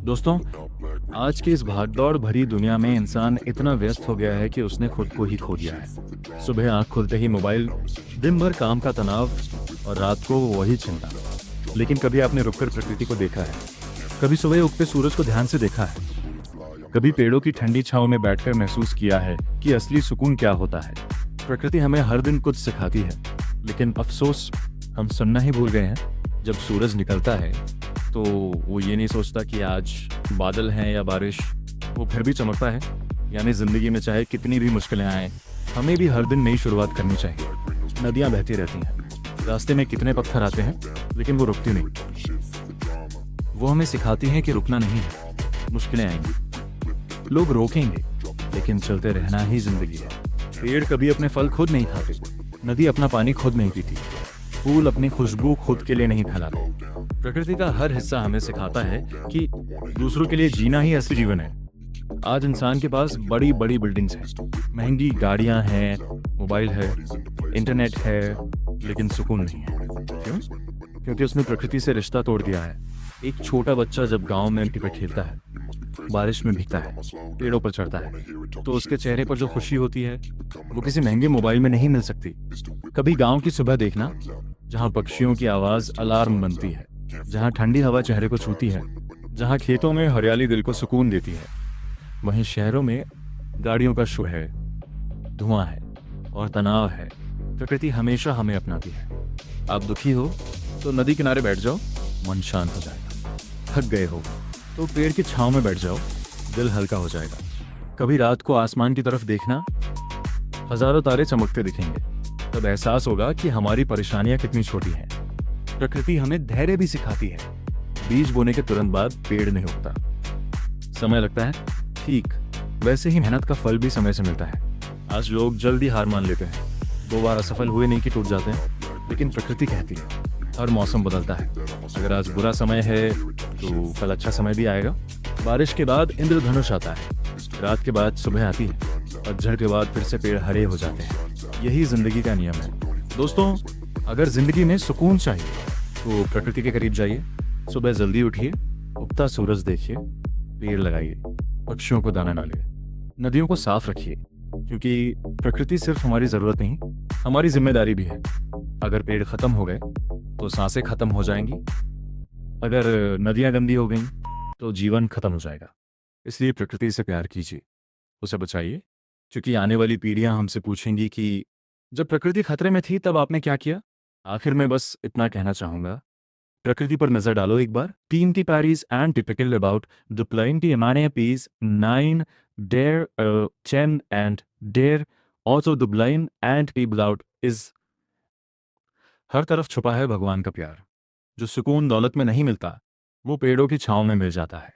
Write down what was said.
दोस्तों, आज की इस भागदौड़ भरी दुनिया में इंसान इतना व्यस्त हो गया है कि उसने खुद को ही खो दिया है। सुबह आंख खुलते ही मोबाइल, दिन भर काम का तनाव और रात को वही चिंता। लेकिन कभी आपने रुककर प्रकृति को देखा है? कभी सुबह उगते सूरज को ध्यान से देखा है? कभी पेड़ों की ठंडी छांव में बैठकर महसूस किया है कि असली सुकून क्या होता है? प्रकृति हमें हर दिन कुछ सिखाती है, लेकिन अफसोस हम सुनना ही भूल गए हैं। जब सूरज निकलता है तो वो ये नहीं सोचता कि आज बादल हैं या बारिश, वो फिर भी चमकता है। यानी जिंदगी में चाहे कितनी भी मुश्किलें आएं, हमें भी हर दिन नई शुरुआत करनी चाहिए। नदियां बहती रहती हैं, रास्ते में कितने पत्थर आते हैं, लेकिन वो रुकती नहीं। वो हमें सिखाती हैं कि रुकना नहीं है। मुश्किलें आएंगी, लोग रोकेंगे, लेकिन चलते रहना ही जिंदगी है। पेड़ कभी अपने फल खुद नहीं खाते, नदी अपना पानी खुद नहीं पीती, फूल अपनी खुशबू खुद के लिए नहीं फैलाते। प्रकृति का हर हिस्सा हमें सिखाता है कि दूसरों के लिए जीना ही असली जीवन है। आज इंसान के पास बड़ी बड़ी बिल्डिंग्स हैं, महंगी गाड़ियां हैं, मोबाइल है, इंटरनेट है, लेकिन सुकून नहीं है। क्यों? क्योंकि उसने प्रकृति से रिश्ता तोड़ दिया है। एक छोटा बच्चा जब गांव में मिट्टी पर खेलता है, बारिश में भीगता है, पेड़ों पर चढ़ता है, तो उसके चेहरे पर जो खुशी होती है वो किसी महंगे मोबाइल में नहीं मिल सकती। कभी गांव की सुबह देखना, जहां पक्षियों की आवाज अलार्म बनती है, जहां ठंडी हवा चेहरे को छूती है, जहां खेतों में हरियाली दिल को सुकून देती है। वहीं शहरों में गाड़ियों का शोर है, धुआं है और तनाव है। प्रकृति हमेशा हमें अपनाती है। आप दुखी हो तो नदी किनारे बैठ जाओ, मन शांत हो जाएगा। थक गए हो तो पेड़ की छांव में बैठ जाओ, दिल हल्का हो जाएगा। कभी रात को आसमान की तरफ देखना, हजारों तारे चमकते दिखेंगे, तब एहसास होगा कि हमारी परेशानियां कितनी छोटी हैं। प्रकृति हमें धैर्य भी सिखाती है। बीज बोने के तुरंत बाद पेड़ नहीं उगता, समय लगता है, ठीक वैसे ही मेहनत का फल भी समय से मिलता है। आज लोग जल्दी हार मान लेते हैं, 2 बार असफल हुए नहीं कि टूट जाते हैं, लेकिन प्रकृति कहती है हर मौसम बदलता है। अगर आज बुरा समय है तो कल अच्छा समय भी आएगा। बारिश के बाद इंद्रधनुष आता है, रात के बाद सुबह आती है, पतझड़ के बाद फिर से पेड़ हरे हो जाते हैं। यही जिंदगी का नियम है। दोस्तों, अगर जिंदगी में सुकून चाहिए तो प्रकृति के करीब जाइए। सुबह जल्दी उठिए, उगता सूरज देखिए, पेड़ लगाइए, पक्षियों को दाना डालिए, नदियों को साफ रखिए, क्योंकि प्रकृति सिर्फ हमारी जरूरत नहीं, हमारी जिम्मेदारी भी है। अगर पेड़ खत्म हो गए तो सांसें खत्म हो जाएंगी, अगर नदियां गंदी हो गई तो जीवन खत्म हो जाएगा। इसलिए प्रकृति से प्यार कीजिए, उसे बचाइए, क्योंकि आने वाली पीढ़ियां हमसे पूछेंगी कि जब प्रकृति खतरे में थी तब आपने क्या किया। आखिर में बस इतना कहना चाहूंगा, प्रकृति पर नजर डालो एक बार। Team the Paris and typical about the plenty Emania piece 9 dare 10 and dare also the blind and people out is। हर तरफ छुपा है भगवान का प्यार। जो सुकून दौलत में नहीं मिलता, वो पेड़ों की छांव में मिल जाता है।